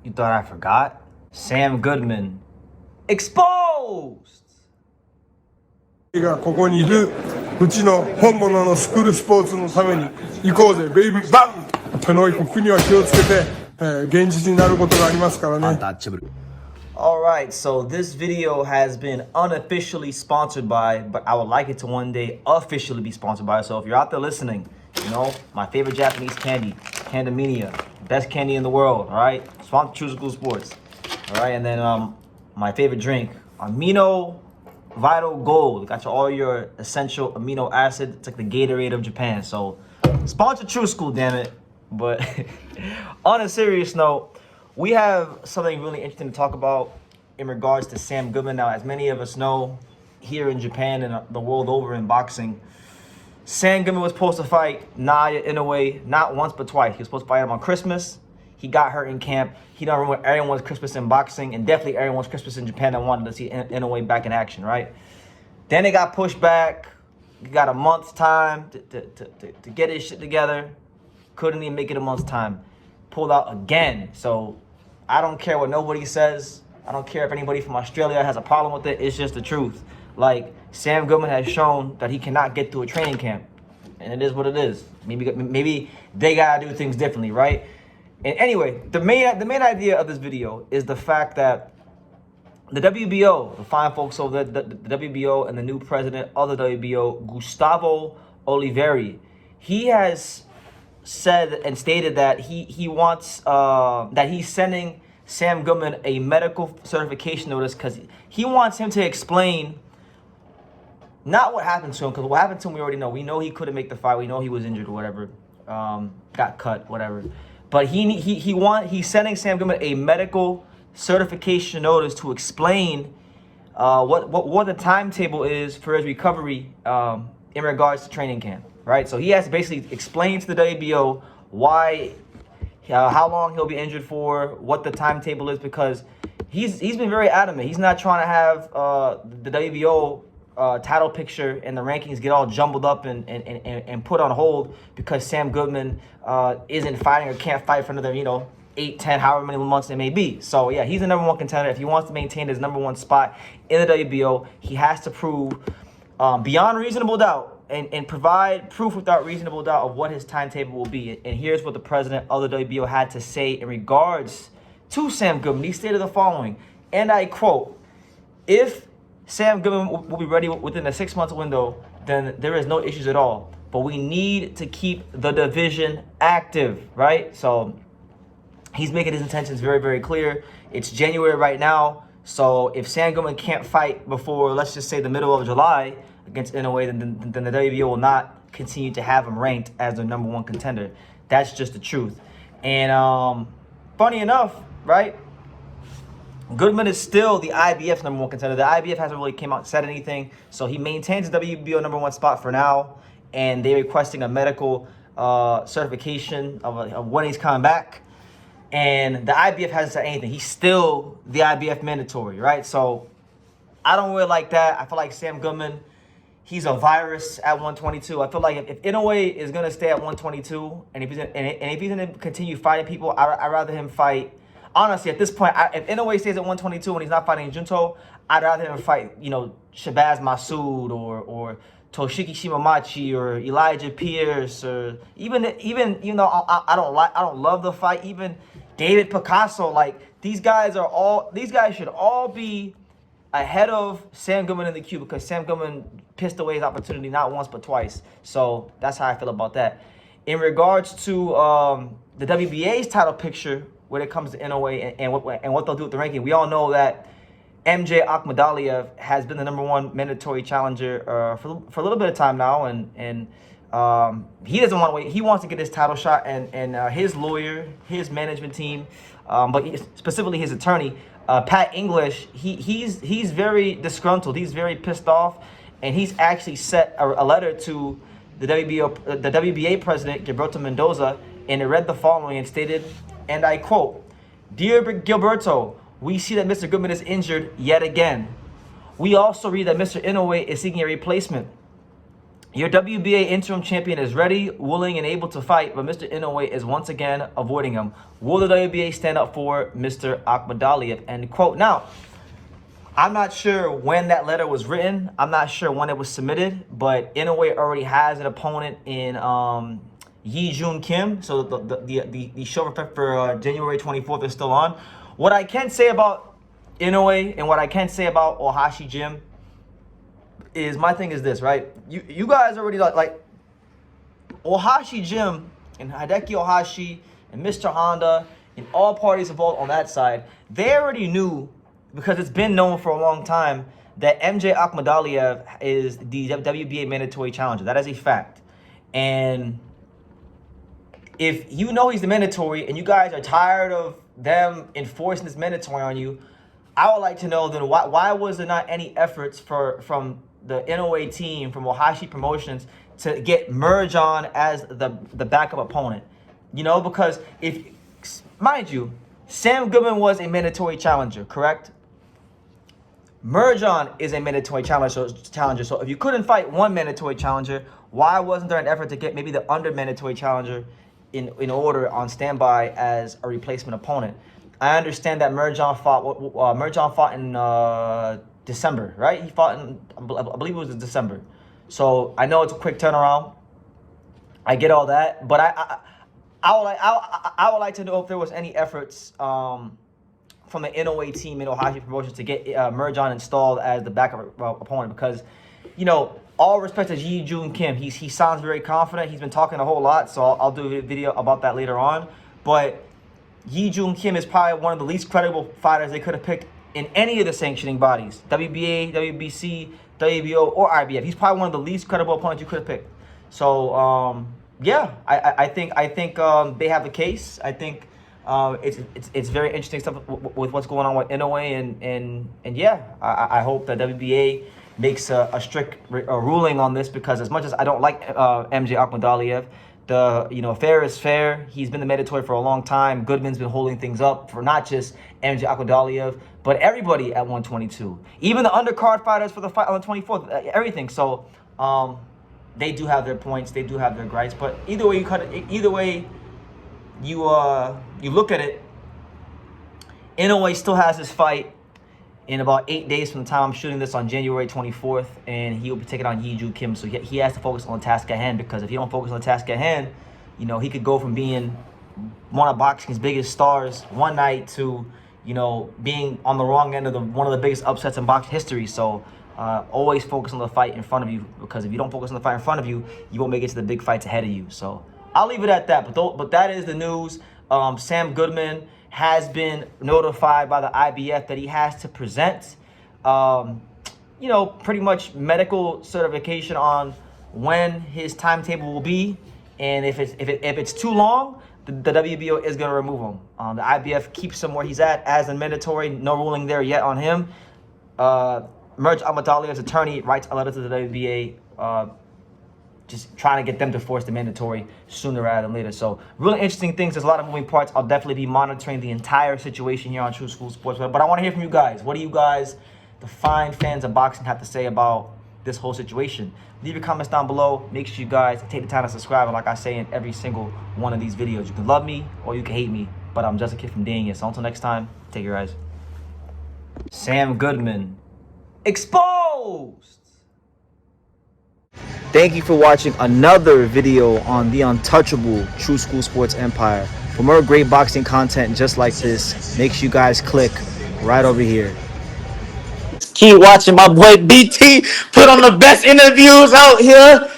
You thought I forgot? Sam Goodman exposed! がここにいるうちの本物のスクールスポーツのために行こうぜベイビーバン手の国は気をつけて、現実になることがありますからね。Alright, so this video has been unofficially sponsored by, but I would like it to one day officially be sponsored by. So if you're out there listening, you know, my favorite Japanese candy, Candamania, best candy in the world, alright? Sponsor True School Sports. Alright, and then my favorite drink, Amino Vital Gold. Got you all your essential amino acid. It's like the Gatorade of Japan. So sponsor True School, damn it. But on a serious note, we have something really interesting to talk about in regards to Sam Goodman. Now, as many of us know, here in Japan and the world over in boxing, Sam Goodman was supposed to fight Naoya Inoue not once but twice. He was supposed to fight him on Christmas. He got hurt in camp. He don't ruin everyone's Christmas in boxing and definitely everyone's Christmas in Japan that wanted to see Inoue back in action, right? Then it got pushed back. He got a month's time to get his shit together. Couldn't even make it a month's time. Pulled out again. So I don't care what nobody says. I don't care if anybody from Australia has a problem with it. It's just the truth. Like, Sam Goodman has shown that he cannot get through a training camp. And it is what it is. Maybe they gotta do things differently, right? And anyway, the main idea of this video is the fact that the WBO, the fine folks over the WBO and the new president of the WBO, Gustavo Oliveira, he has said and stated that he wants that he's sending Sam Goodman a medical certification notice because he wants him to explain not what happened to him, because what happened to him we already know. We know he couldn't make the fight. We know he was injured or whatever, got cut, whatever. But he's sending Sam Goodman a medical certification notice to explain what the timetable is for his recovery in regards to training camp. Right, so he has to basically explain to the WBO why, how long he'll be injured for, what the timetable is, because he's been very adamant. He's not trying to have the WBO title picture and the rankings get all jumbled up and put on hold because Sam Goodman isn't fighting or can't fight for another 8, 10, however many months it may be. So yeah, he's the number one contender. If he wants to maintain his number one spot in the WBO, he has to prove beyond reasonable doubt and provide proof without reasonable doubt of what his timetable will be. And here's what the president of the WBO had to say in regards to Sam Goodman. He stated the following, and I quote, "If Sam Goodman will be ready within a 6-month window, then there is no issues at all. But we need to keep the division active," right? So he's making his intentions very, very clear. It's January right now. So if Sam Goodman can't fight before, let's just say, the middle of July against Inoue, then the WBO will not continue to have him ranked as the number one contender. That's just the truth. And funny enough, right, Goodman is still the IBF's number one contender. The IBF hasn't really came out and said anything, so he maintains the WBO number one spot for now, and they're requesting a medical certification of when he's coming back. And the IBF hasn't said anything. He's still the IBF mandatory, right? So I don't really like that. I feel like Sam Goodman, he's a virus at 122. I feel like if Inoue is gonna stay at 122, and if he's gonna continue fighting people, I'd rather him fight. Honestly, at this point, if Inoue stays at 122 and he's not fighting Junto, I'd rather him fight, Shabazz Massoud or Toshiki Shimamachi or Elijah Pierce, or even I don't love the fight. Even David Picasso, like these guys should all be ahead of Sam Goodman in the queue, because Sam Goodman pissed away his opportunity not once but twice. So that's how I feel about that. In regards to the WBA's title picture when it comes to Inoue and what they'll do with the ranking, we all know that MJ Akhmadaliev has been the number one mandatory challenger for a little bit of time now, and he doesn't want to wait. He wants to get his title shot, and his lawyer, his management team, but specifically his attorney, Pat English, he's very disgruntled. He's very pissed off, and he's actually sent a letter to the WBA president, Gilberto Mendoza, and it read the following and stated, and I quote, "Dear Gilberto, we see that Mr. Goodman is injured yet again. We also read that Mr. Inoue is seeking a replacement. Your WBA interim champion is ready, willing, and able to fight, but Mr. Inoue is once again avoiding him. Will the WBA stand up for Mr. Akhmadaliev? End quote. Now, I'm not sure when that letter was written. I'm not sure when it was submitted, but Inoue already has an opponent in Yi Jun Kim. So the show for January 24th is still on. What I can say about Inoue and what I can say about Ohashi Gym is, my thing is this, right? You guys already like Ohashi Gym and Hideki Ohashi and Mr. Honda and all parties involved on that side, they already knew, because it's been known for a long time, that MJ Akhmadaliev is the WBA mandatory challenger. That is a fact. And if you know he's the mandatory and you guys are tired of them enforcing this mandatory on you, I would like to know then why was there not any efforts from the Inoue team, from Ohashi Promotions, to get Merge on as the backup opponent? You know, because if, mind you, Sam Goodman was a mandatory challenger, correct? Merge on is a mandatory challenger. So if you couldn't fight one mandatory challenger, why wasn't there an effort to get maybe the under mandatory challenger in order on standby as a replacement opponent? I understand that Merge on fought in December, right? He fought in, I believe it was in December. So I know it's a quick turnaround. I get all that, but I would like to know if there was any efforts from the Inoue team in Ohashi Promotions to get Merge on installed as the backup opponent, because, you know, all respect to Yi Jun Kim, he sounds very confident. He's been talking a whole lot, so I'll do a video about that later on. But Yi Jun Kim is probably one of the least credible fighters they could have picked in any of the sanctioning bodies, WBA, WBC, WBO, or IBF. He's probably one of the least credible opponents you could have picked. So yeah, I think they have a case. I think it's very interesting stuff with what's going on with Inoue, and yeah, I hope that WBA makes a strict ruling on this, because as much as I don't like MJ Akhmadaliev, fair is fair. He's been the mandatory for a long time. Goodman's been holding things up for not just MJ Akhmadaliev, but everybody at 122, even the undercard fighters for the fight on the 24th, everything. So they do have their points, they do have their gripes, but either way you cut it, either way you look at it, Inoue still has his fight in about 8 days from the time I'm shooting this on January 24th, and he'll be taking on Yi Jun Kim. So he has to focus on the task at hand, because if he don't focus on the task at hand, you know, he could go from being one of boxing's biggest stars one night to, you know, being on the wrong end of one of the biggest upsets in boxing history. So always focus on the fight in front of you, because if you don't focus on the fight in front of you, you won't make it to the big fights ahead of you. So I'll leave it at that. But that is the news. Sam Goodman has been notified by the IBF that he has to present, you know, pretty much medical certification on when his timetable will be, and if it's too long, the WBO is going to remove him. The IBF keeps him where he's at as a mandatory. No ruling there yet on him. Merge Akhmadaliev's attorney writes a letter to the WBA, just trying to get them to force the mandatory sooner rather than later. So really interesting things. There's a lot of moving parts. I'll definitely be monitoring the entire situation here on True School Sports. But I want to hear from you guys. What do you guys, the fine fans of boxing, have to say about this whole situation? Leave your comments down below. Make sure you guys take the time to subscribe. And like I say in every single one of these videos, you can love me or you can hate me, but I'm just a kid from Dang It. So until next time, take care, guys. Sam Goodman exposed. Thank you for watching another video on the untouchable True School Sports Empire. For more great boxing content just like this, make sure you guys click right over here. Keep watching my boy BT put on the best interviews out here.